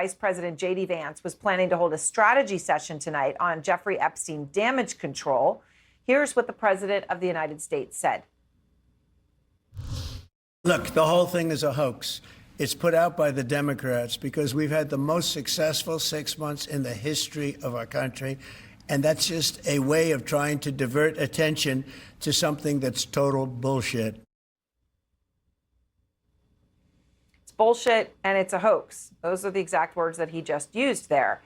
Vice President J.D. Vance was planning to hold a strategy session tonight on Jeffrey Epstein damage control. Here's what the President of the United States said. Look, the whole thing is a hoax. It's put out by the Democrats because we've had the most successful 6 months in the history of our country. And that's just a way of trying to divert attention to something that's total bullshit. It's bullshit and it's a hoax. Those are the exact words that he just used there.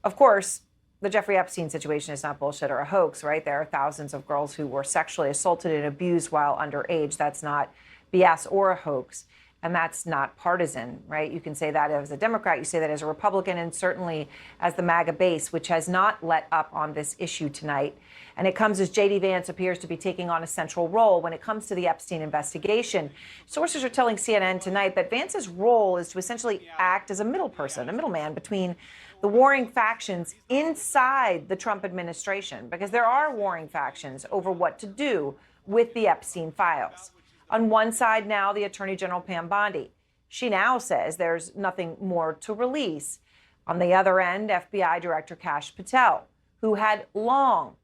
Of course, the Jeffrey Epstein situation is not bullshit or a hoax, right? There are thousands of girls who were sexually assaulted and abused while underage. That's not BS or a hoax. And that's not partisan, right? You can say that as a Democrat, you say that as a Republican, and certainly as the MAGA base, which has not let up on this issue tonight. And it comes as J.D. Vance appears to be taking on a central role when it comes to the Epstein investigation. Sources are telling CNN tonight that Vance's role is to essentially act as a middle person, a middleman between the warring factions inside the Trump administration, because there are warring factions over what to do with the Epstein files. On one side now, the Attorney General Pam Bondi. She now says there's nothing more to release. On the other end, FBI Director Kash Patel, who had long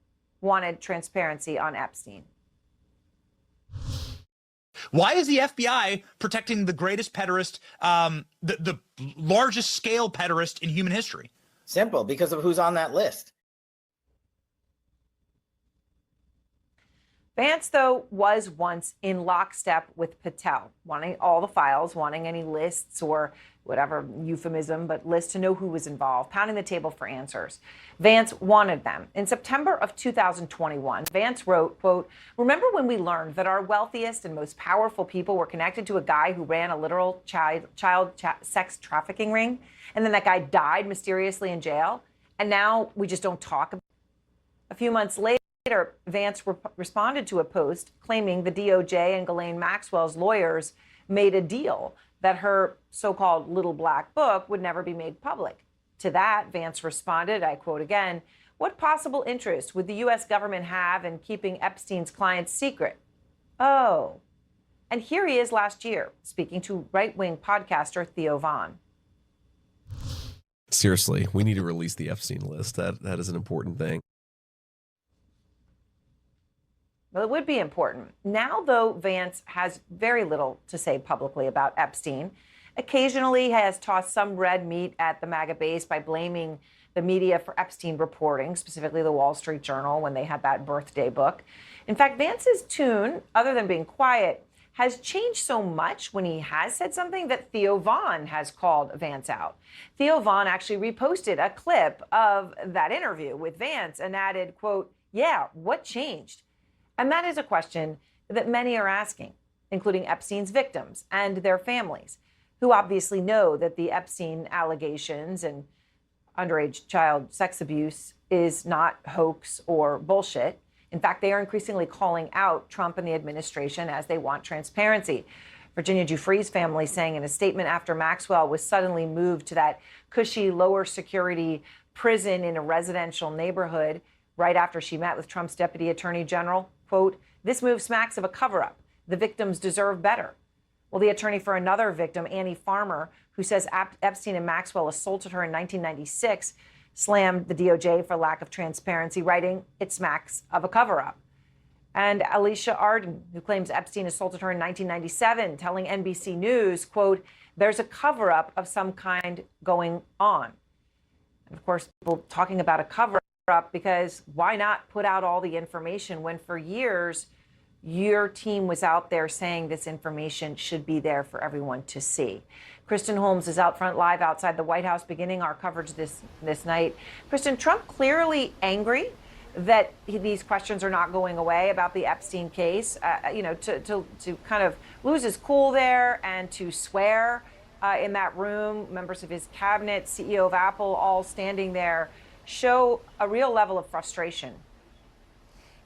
wanted transparency on Epstein. Why is the FBI protecting the greatest pederast, the largest scale pederast in human history? Simple, because of who's on that list. Vance, though, was once in lockstep with Patel, wanting all the files, wanting any lists or whatever euphemism, but lists to know who was involved, pounding the table for answers. Vance wanted them. In September of 2021, Vance wrote, quote, "Remember when we learned that our wealthiest and most powerful people were connected to a guy who ran a literal child sex trafficking ring? And then that guy died mysteriously in jail? And now we just don't talk about it." A few months later, Vance responded to a post claiming the DOJ and Ghislaine Maxwell's lawyers made a deal that her so-called little black book would never be made public. To that, Vance responded, I quote again, "What possible interest would the U.S. government have in keeping Epstein's clients secret?" Oh, and here he is last year speaking to right-wing podcaster Theo Von. Seriously, we need to release the Epstein list. That is an important thing. Well, it would be important. Now, though, Vance has very little to say publicly about Epstein. Occasionally has tossed some red meat at the MAGA base by blaming the media for Epstein reporting, specifically the Wall Street Journal when they had that birthday book. In fact, Vance's tune, other than being quiet, has changed so much when he has said something that Theo Von has called Vance out. Theo Von actually reposted a clip of that interview with Vance and added, quote, "Yeah, what changed?" And that is a question that many are asking, including Epstein's victims and their families, who obviously know that the Epstein allegations and underage child sex abuse is not hoax or bullshit. In fact, they are increasingly calling out Trump and the administration as they want transparency. Virginia Giuffre's family saying in a statement after Maxwell was suddenly moved to that cushy, lower security prison in a residential neighborhood right after she met with Trump's deputy attorney general, quote, "This move smacks of a cover-up. The victims deserve better." Well, the attorney for another victim, Annie Farmer, who says Epstein and Maxwell assaulted her in 1996, slammed the DOJ for lack of transparency, writing, "It smacks of a cover-up." And Alicia Arden, who claims Epstein assaulted her in 1997, telling NBC News, quote, "There's a cover-up of some kind going on." And of course, people talking about a cover-up because why not put out all the information when for years your team was out there saying this information should be there for everyone to see. Kristen Holmes is out front live outside the White House beginning our coverage this night. Kristen, Trump clearly angry that these questions are not going away about the Epstein case, to kind of lose his cool there and to swear in that room, members of his cabinet, CEO of Apple, all standing there, show a real level of frustration.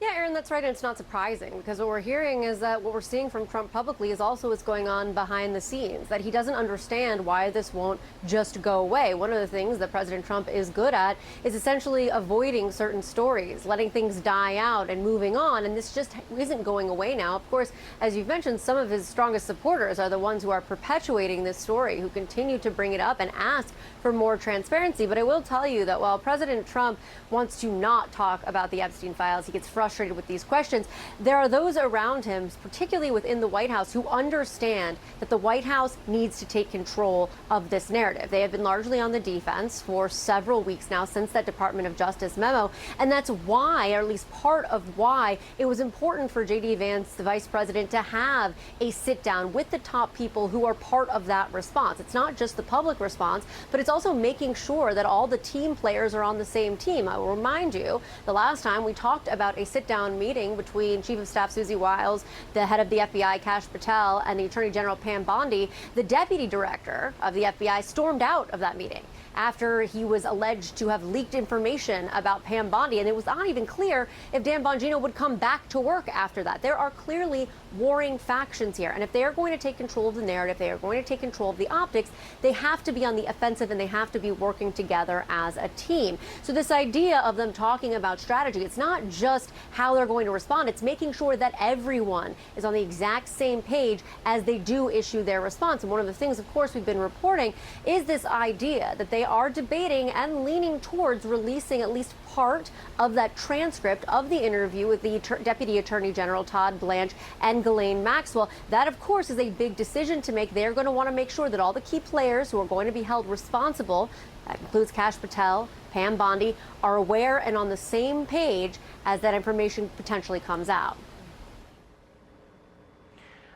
Yeah, Aaron, that's right. And it's not surprising because what we're hearing is that what we're seeing from Trump publicly is also what's going on behind the scenes, that he doesn't understand why this won't just go away. One of the things that President Trump is good at is essentially avoiding certain stories, letting things die out and moving on. And this just isn't going away now. Of course, as you've mentioned, some of his strongest supporters are the ones who are perpetuating this story, who continue to bring it up and ask for more transparency. But I will tell you that while President Trump wants to not talk about the Epstein files, he gets frustrated with these questions. There are those around him, particularly within the White House, who understand that the White House needs to take control of this narrative. They have been largely on the defense for several weeks now since that Department of Justice memo. And that's why, or at least part of why, it was important for J.D. Vance, the vice president, to have a sit down with the top people who are part of that response. It's not just the public response, but it's also making sure that all the team players are on the same team. I will remind you, the last time we talked about a sit-down meeting between Chief of Staff Susie Wiles, the head of the FBI, Kash Patel, and the Attorney General Pam Bondi, the deputy director of the FBI stormed out of that meeting after he was alleged to have leaked information about Pam Bondi. And it was not even clear if Dan Bongino would come back to work after that. There are clearly warring factions here. And if they are going to take control of the narrative, they are going to take control of the optics, they have to be on the offensive and they have to be working together as a team. So this idea of them talking about strategy, it's not just how they're going to respond. It's making sure that everyone is on the exact same page as they do issue their response. And one of the things, of course, we've been reporting is this idea that they are debating and leaning towards releasing at least part of that transcript of the interview with the Deputy Attorney General Todd Blanche and Ghislaine Maxwell. That, of course, is a big decision to make. They're going to want to make sure that all the key players who are going to be held responsible, that includes Kash Patel, Pam Bondi, are aware and on the same page as that information potentially comes out.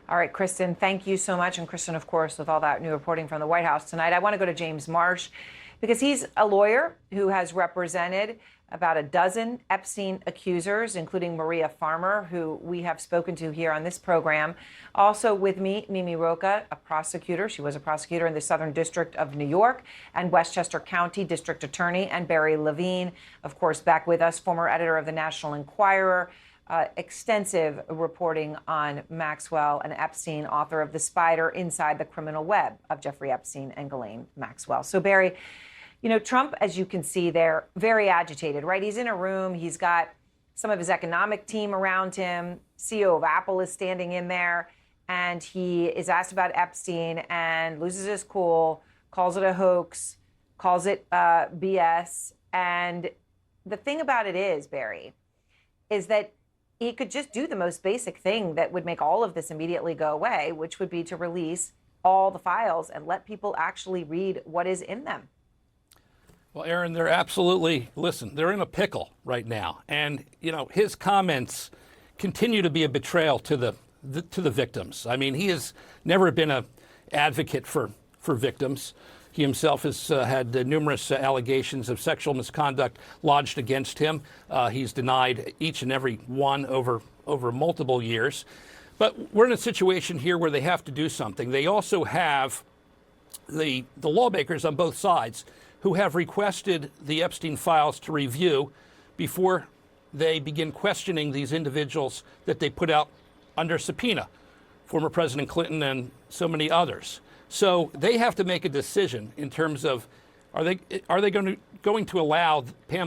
All right, Kristen, thank you so much. And Kristen, of course, with all that new reporting from the White House tonight, I want to go to James Marsh because he's a lawyer who has represented about a dozen Epstein accusers, including Maria Farmer, who we have spoken to here on this program. Also with me, Mimi Rocha, a prosecutor. She was a prosecutor in the Southern District of New York and Westchester County District Attorney, and Barry Levine, of course, back with us, former editor of the National Enquirer. Extensive reporting on Maxwell and Epstein, author of The Spider Inside the Criminal Web of Jeffrey Epstein and Ghislaine Maxwell. So, Barry, you know, Trump, as you can see, they're very agitated, right? He's in a room. He's got some of his economic team around him. CEO of Apple is standing in there, and he is asked about Epstein and loses his cool, calls it a hoax, calls it BS. And the thing about it is, Barry, is that he could just do the most basic thing that would make all of this immediately go away, which would be to release all the files and let people actually read what is in them. Well, Aaron, they're absolutely, listen, they're in a pickle right now. And, you know, his comments continue to be a betrayal to the victims. I mean, he has never been an advocate for victims. He himself has had numerous allegations of sexual misconduct lodged against him. He's denied each and every one over multiple years. But we're in a situation here where they have to do something. They also have the lawmakers on both sides who have requested the Epstein files to review before they begin questioning these individuals that they put out under subpoena, former President Clinton and so many others. So they have to make a decision in terms of are they going to allow Pam